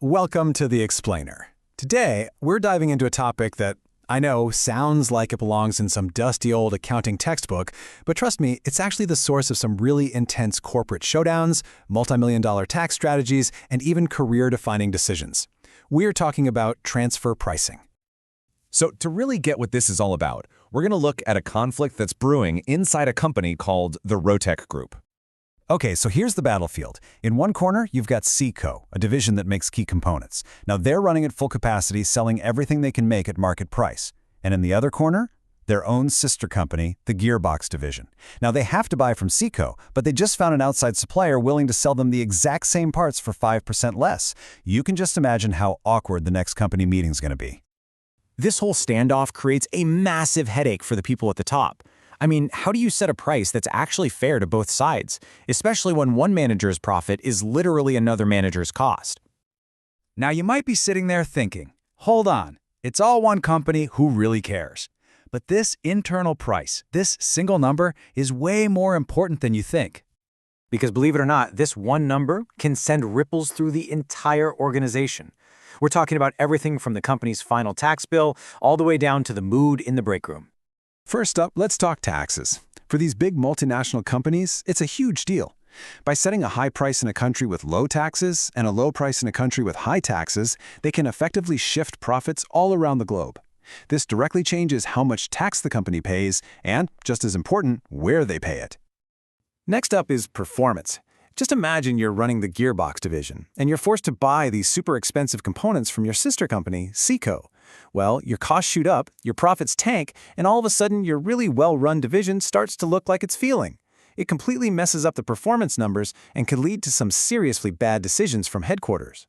Welcome to The Explainer. Today, we're diving into a topic that I know sounds like it belongs in some dusty old accounting textbook, but trust me, it's actually the source of some really intense corporate showdowns, multi-million-dollar tax strategies, and even career-defining decisions. We're talking about transfer pricing. So to really get what this is all about, we're going to look at a conflict that's brewing inside a company called the Rotech Group. Okay, so here's the battlefield. In one corner, you've got ACCA, a division that makes key components. Now, they're running at full capacity, selling everything they can make at market price. And in the other corner, their own sister company, the Gearbox division. Now, they have to buy from ACCA, but they just found an outside supplier willing to sell them the exact same parts for 5% less. You can just imagine how awkward the next company meeting's going to be. This whole standoff creates a massive headache for the people at the top. I mean, how do you set a price that's actually fair to both sides, especially when one manager's profit is literally another manager's cost? Now you might be sitting there thinking, hold on, it's all one company, who really cares? But this internal price, this single number, is way more important than you think. Because believe it or not, this one number can send ripples through the entire organization. We're talking about everything from the company's final tax bill all the way down to the mood in the break room. First up, let's talk taxes. For these big multinational companies, it's a huge deal. By setting a high price in a country with low taxes and a low price in a country with high taxes, they can effectively shift profits all around the globe. This directly changes how much tax the company pays and, just as important, where they pay it. Next up is performance. Just imagine you're running the Gearbox division, and you're forced to buy these super expensive components from your sister company, ACCA. Well, your costs shoot up, your profits tank, and all of a sudden your really well-run division starts to look like it's feeling. It completely messes up the performance numbers and could lead to some seriously bad decisions from headquarters.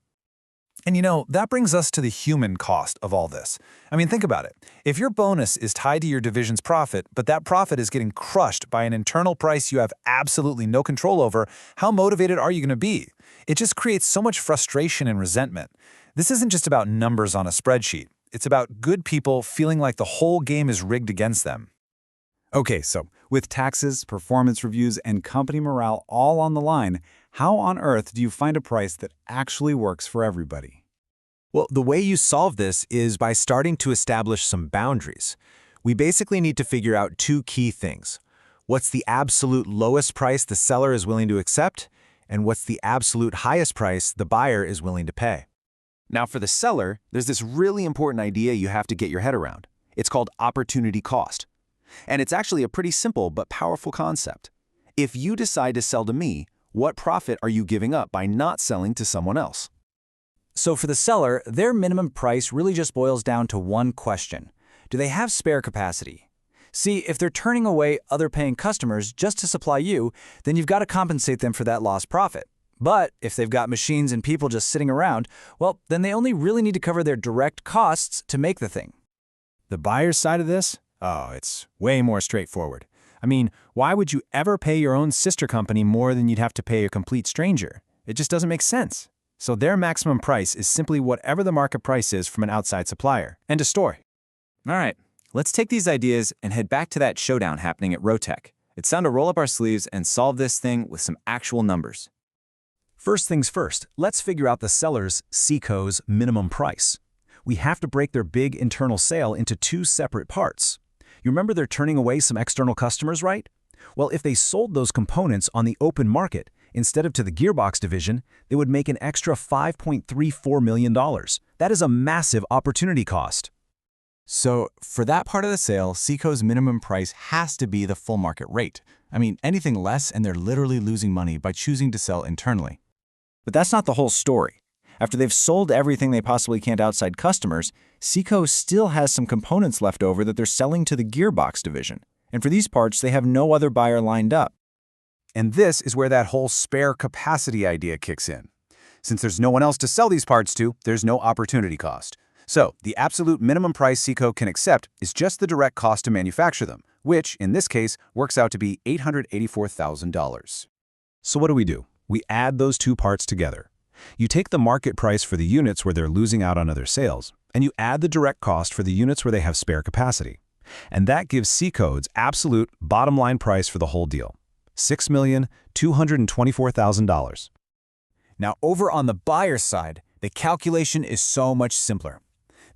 And you know, that brings us to the human cost of all this. I mean, think about it. If your bonus is tied to your division's profit, but that profit is getting crushed by an internal price you have absolutely no control over, how motivated are you going to be? It just creates so much frustration and resentment. This isn't just about numbers on a spreadsheet. It's about good people feeling like the whole game is rigged against them. Okay, so with taxes, performance reviews, and company morale all on the line, how on earth do you find a price that actually works for everybody? Well, the way you solve this is by starting to establish some boundaries. We basically need to figure out two key things. What's the absolute lowest price the seller is willing to accept, and what's the absolute highest price the buyer is willing to pay? Now, for the seller, there's this really important idea you have to get your head around. It's called opportunity cost. And it's actually a pretty simple but powerful concept. If you decide to sell to me, what profit are you giving up by not selling to someone else? So for the seller, their minimum price really just boils down to one question. Do they have spare capacity? See, if they're turning away other paying customers just to supply you, then you've got to compensate them for that lost profit. But if they've got machines and people just sitting around, well, then they only really need to cover their direct costs to make the thing. The buyer's side of this? Oh, it's way more straightforward. I mean, why would you ever pay your own sister company more than you'd have to pay a complete stranger? It just doesn't make sense. So their maximum price is simply whatever the market price is from an outside supplier. End of story. All right, let's take these ideas and head back to that showdown happening at Rotech. It's time to roll up our sleeves and solve this thing with some actual numbers. First things first, let's figure out the seller's, ACCA's, minimum price. We have to break their big internal sale into two separate parts. You remember they're turning away some external customers, right? Well, if they sold those components on the open market, instead of to the Gearbox division, they would make an extra $5.34 million. That is a massive opportunity cost. So for that part of the sale, ACCA's minimum price has to be the full market rate. I mean, anything less and they're literally losing money by choosing to sell internally. But that's not the whole story. After they've sold everything they possibly can to outside customers, ACCA still has some components left over that they're selling to the Gearbox division. And for these parts, they have no other buyer lined up. And this is where that whole spare capacity idea kicks in. Since there's no one else to sell these parts to, there's no opportunity cost. So the absolute minimum price ACCA can accept is just the direct cost to manufacture them, which, in this case, works out to be $884,000. So what do? We add those two parts together. You take the market price for the units where they're losing out on other sales, and you add the direct cost for the units where they have spare capacity. And that gives ACCA's absolute bottom line price for the whole deal, $6,224,000. Now, over on the buyer's side, The calculation is so much simpler.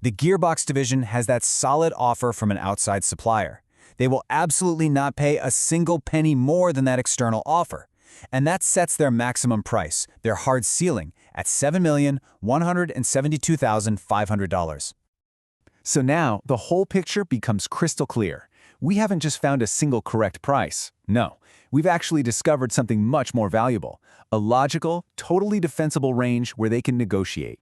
The gearbox division has that solid offer from an outside supplier. They will absolutely not pay a single penny more than that external offer. And that sets their maximum price, their hard ceiling, at $7,172,500. So now, the whole picture becomes crystal clear. We haven't just found a single correct price. No, we've actually discovered something much more valuable, a logical, totally defensible range where they can negotiate.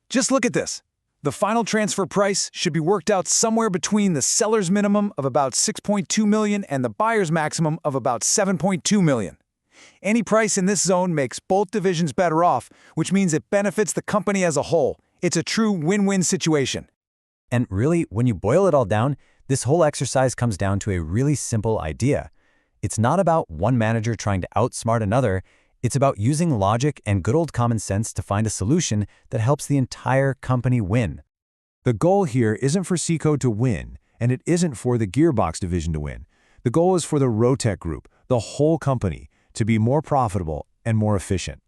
Just look at this. The final transfer price should be worked out somewhere between the seller's minimum of about $6.2 million and the buyer's maximum of about $7.2 million. Any price in this zone makes both divisions better off, which means it benefits the company as a whole. It's a true win-win situation. And really, when you boil it all down, this whole exercise comes down to a really simple idea. It's not about one manager trying to outsmart another. It's about using logic and good old common sense to find a solution that helps the entire company win. The goal here isn't for ACCA to win, and it isn't for the gearbox division to win. The goal is for the Rotec Group, the whole company, to be more profitable and more efficient.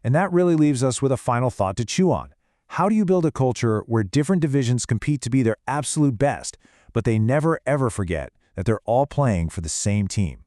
And that really leaves us with a final thought to chew on. How do you build a culture where different divisions compete to be their absolute best, but they never ever forget that they're all playing for the same team?